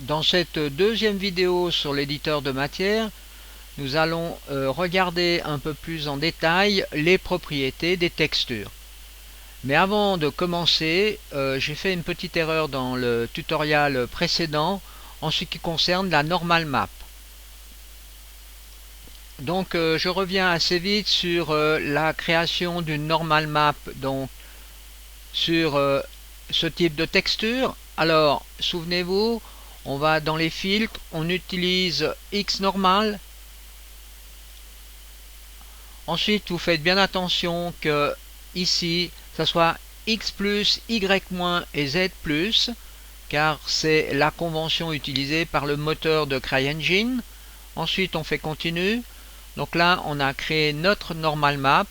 Dans cette deuxième vidéo sur l'éditeur de matière, nous allons regarder un peu plus en détail les propriétés des textures. Mais avant de commencer, j'ai fait une petite erreur dans le tutoriel précédent en ce qui concerne la normal map. Donc je reviens assez vite sur la création d'une normal map donc sur ce type de texture. Alors souvenez-vous, on va dans les filtres, on utilise X normal. Ensuite vous faites bien attention que ici ça soit X plus, Y moins et Z plus, car c'est la convention utilisée par le moteur de CryEngine. Ensuite on fait continue. Donc là on a créé notre normal map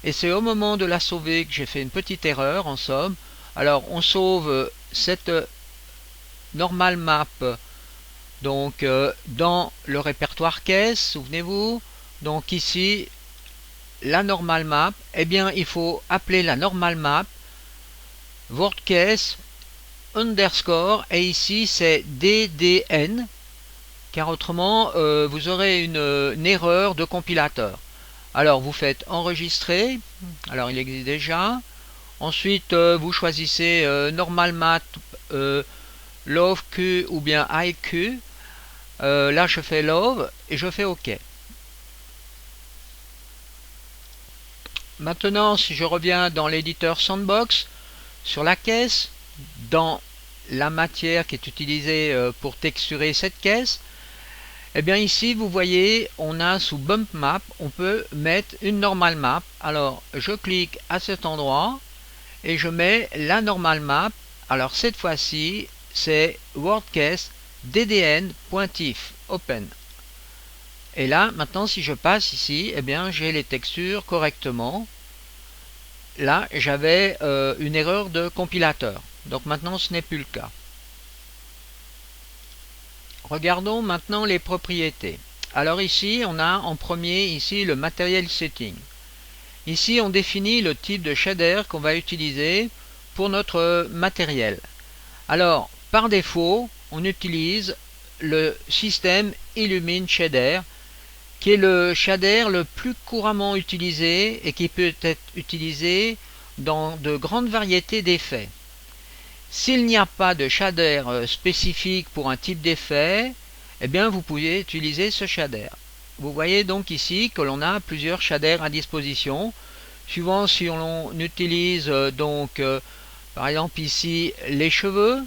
et c'est au moment de la sauver que j'ai fait une petite erreur en somme. Alors on sauve cette normal map donc dans le répertoire caisse, souvenez-vous. Donc ici la normal map, eh bien il faut appeler la normal map WordCase underscore et ici c'est DDN, car autrement vous aurez une erreur de compilateur. Alors vous faites enregistrer, alors il existe déjà. Ensuite vous choisissez normal map love Q ou bien IQ. Là je fais love et je fais OK. Maintenant si je reviens dans l'éditeur Sandbox, sur la caisse, dans la matière qui est utilisée pour texturer cette caisse, et bien ici vous voyez on a sous bump map on peut mettre une normal map. Alors je clique à cet endroit et je mets la normal map. Alors cette fois-ci c'est WordCase ddn.tif open. Et là maintenant si je passe ici, et bien j'ai les textures correctement. Là j'avais une erreur de compilateur, donc maintenant ce n'est plus le cas. Regardons maintenant les propriétés. Alors ici on a en premier ici le material setting. Ici on définit le type de shader qu'on va utiliser pour notre matériel. Alors par défaut on utilise le système Illumine Shader, qui est le shader le plus couramment utilisé et qui peut être utilisé dans de grandes variétés d'effets. S'il n'y a pas de shader spécifique pour un type d'effet, eh bien vous pouvez utiliser ce shader. Vous voyez donc ici que l'on a plusieurs shaders à disposition, suivant si on utilise par exemple ici les cheveux.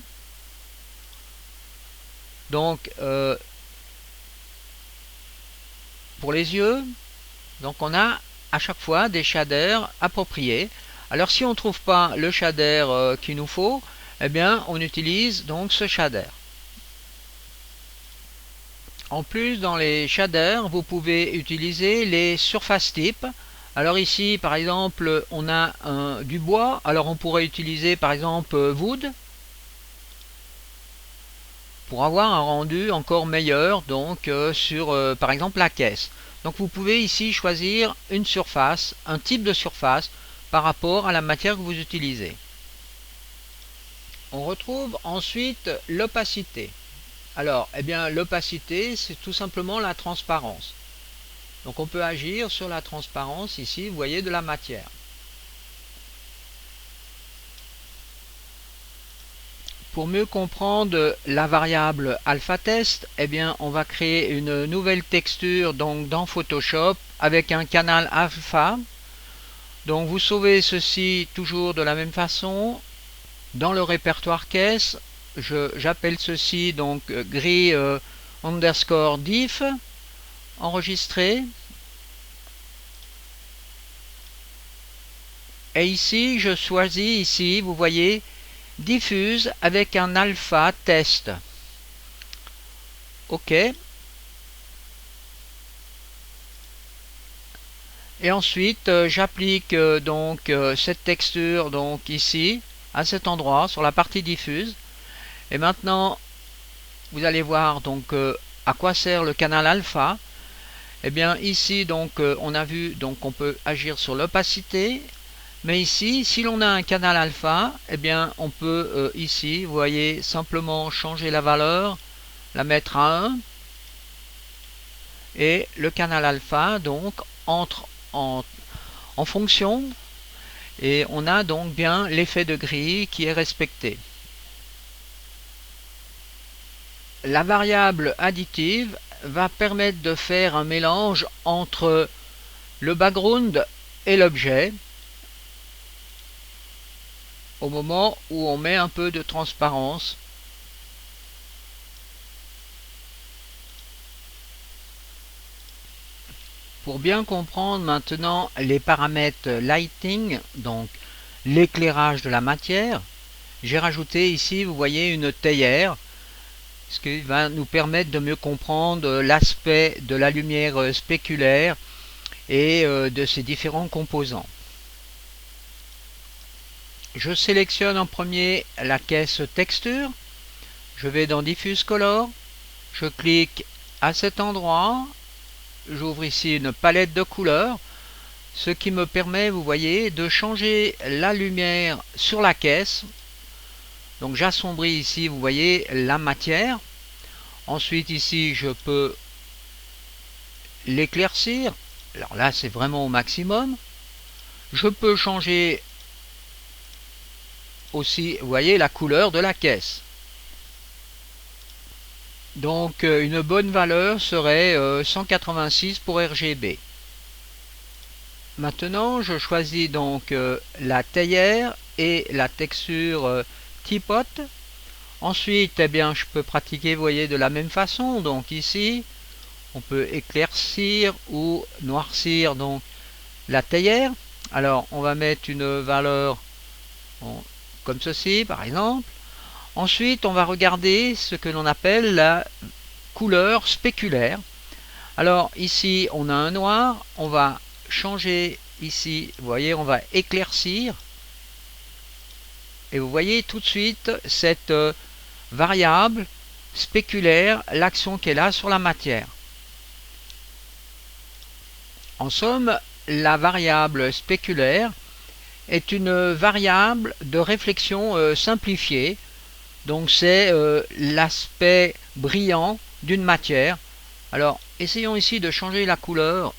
Donc pour les yeux, donc on a à chaque fois des shaders appropriés. Alors si on ne trouve pas le shader qu'il nous faut, eh bien on utilise donc ce shader. En plus dans les shaders vous pouvez utiliser les surfaces types. Alors ici par exemple on a du bois, alors on pourrait utiliser par exemple wood pour avoir un rendu encore meilleur donc sur par exemple la caisse. Donc vous pouvez ici choisir une surface, un type de surface par rapport à la matière que vous utilisez. On retrouve ensuite l'opacité. Alors, eh bien, l'opacité, c'est tout simplement la transparence. Donc on peut agir sur la transparence ici, vous voyez, de la matière. Pour mieux comprendre la variable alpha test, eh bien, on va créer une nouvelle texture donc dans Photoshop avec un canal alpha. Donc vous sauvez ceci toujours de la même façon. Dans le répertoire caisse, j'appelle ceci donc gris underscore diff, enregistré. Et ici, je choisis ici, vous voyez, diffuse avec un alpha test. OK. Et ensuite, j'applique donc cette texture donc ici, à cet endroit, sur la partie diffuse. Et maintenant, vous allez voir donc à quoi sert le canal alpha. Et bien ici donc on a vu donc on peut agir sur l'opacité. Mais ici, si l'on a un canal alpha, eh bien on peut ici, vous voyez, simplement changer la valeur la mettre à 1 et le canal alpha donc entre en fonction, et on a donc bien l'effet de grille qui est respecté. La variable additive va permettre de faire un mélange entre le background et l'objet au moment où on met un peu de transparence. Pour bien comprendre maintenant les paramètres lighting, donc l'éclairage de la matière, j'ai rajouté ici, vous voyez, une théière, ce qui va nous permettre de mieux comprendre l'aspect de la lumière spéculaire et de ses différents composants. Je sélectionne en premier la caisse texture, je vais dans Diffuse Color, je clique à cet endroit, j'ouvre ici une palette de couleurs, ce qui me permet, vous voyez, de changer la lumière sur la caisse. Donc j'assombris ici, vous voyez, la matière. Ensuite ici, je peux l'éclaircir. Alors là, c'est vraiment au maximum. Je peux changer aussi, vous voyez, la couleur de la caisse. Donc une bonne valeur serait 186 pour RGB. Maintenant, je choisis donc la théière et la texture teapot. Ensuite, eh bien, je peux pratiquer, vous voyez, de la même façon. Donc ici, on peut éclaircir ou noircir donc la théière. Alors, on va mettre une valeur comme ceci, par exemple. Ensuite, on va regarder ce que l'on appelle la couleur spéculaire. Alors, ici, on a un noir. On va changer ici, vous voyez, on va éclaircir. Et vous voyez tout de suite cette variable spéculaire, l'action qu'elle a sur la matière. En somme, la variable spéculaire est une variable de réflexion simplifiée. Donc c'est l'aspect brillant d'une matière. Alors essayons ici de changer la couleur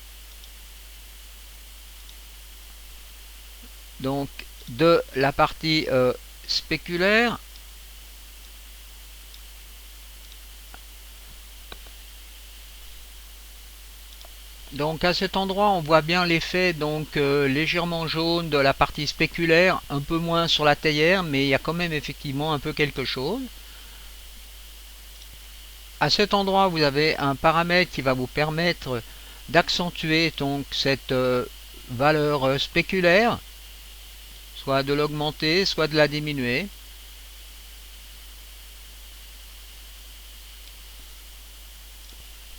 donc de la partie spéculaire. Donc à cet endroit on voit bien l'effet donc légèrement jaune de la partie spéculaire, un peu moins sur la théière, mais il y a quand même effectivement un peu quelque chose. À cet endroit vous avez un paramètre qui va vous permettre d'accentuer donc cette valeur spéculaire, soit de l'augmenter, soit de la diminuer.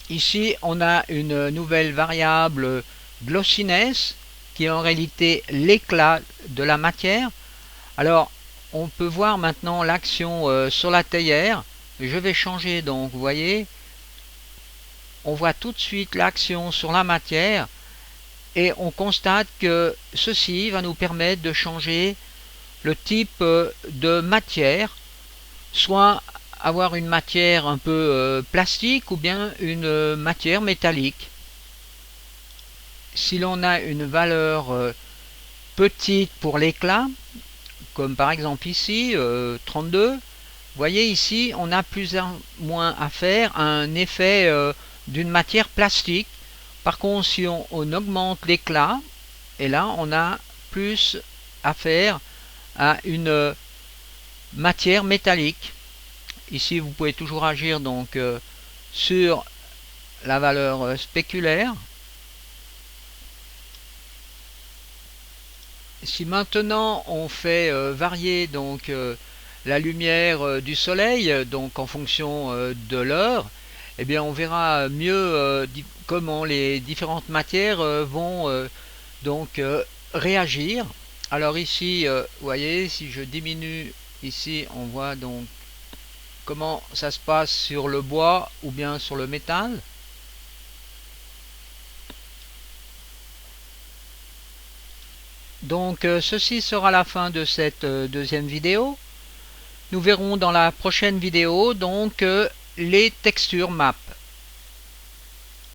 Ici, on a une nouvelle variable glossiness qui est en réalité l'éclat de la matière. Alors, on peut voir maintenant l'action sur la théière. Je vais changer, donc, vous voyez, on voit tout de suite l'action sur la matière et on constate que ceci va nous permettre de changer le type de matière, soit avoir une matière un peu plastique ou bien une matière métallique. Si l'on a une valeur petite pour l'éclat, comme par exemple ici 32, vous voyez ici on a plus ou moins à faire un effet d'une matière plastique. Par contre si on augmente l'éclat, et là on a plus à faire à une matière métallique. Ici vous pouvez toujours agir donc sur la valeur spéculaire. Si maintenant on fait varier donc la lumière du soleil donc en fonction de l'heure, eh bien on verra mieux comment les différentes matières vont donc réagir. Alors ici vous voyez, si je diminue ici, on voit donc comment ça se passe sur le bois ou bien sur le métal. Donc ceci sera la fin de cette deuxième vidéo. Nous verrons dans la prochaine vidéo donc les textures map.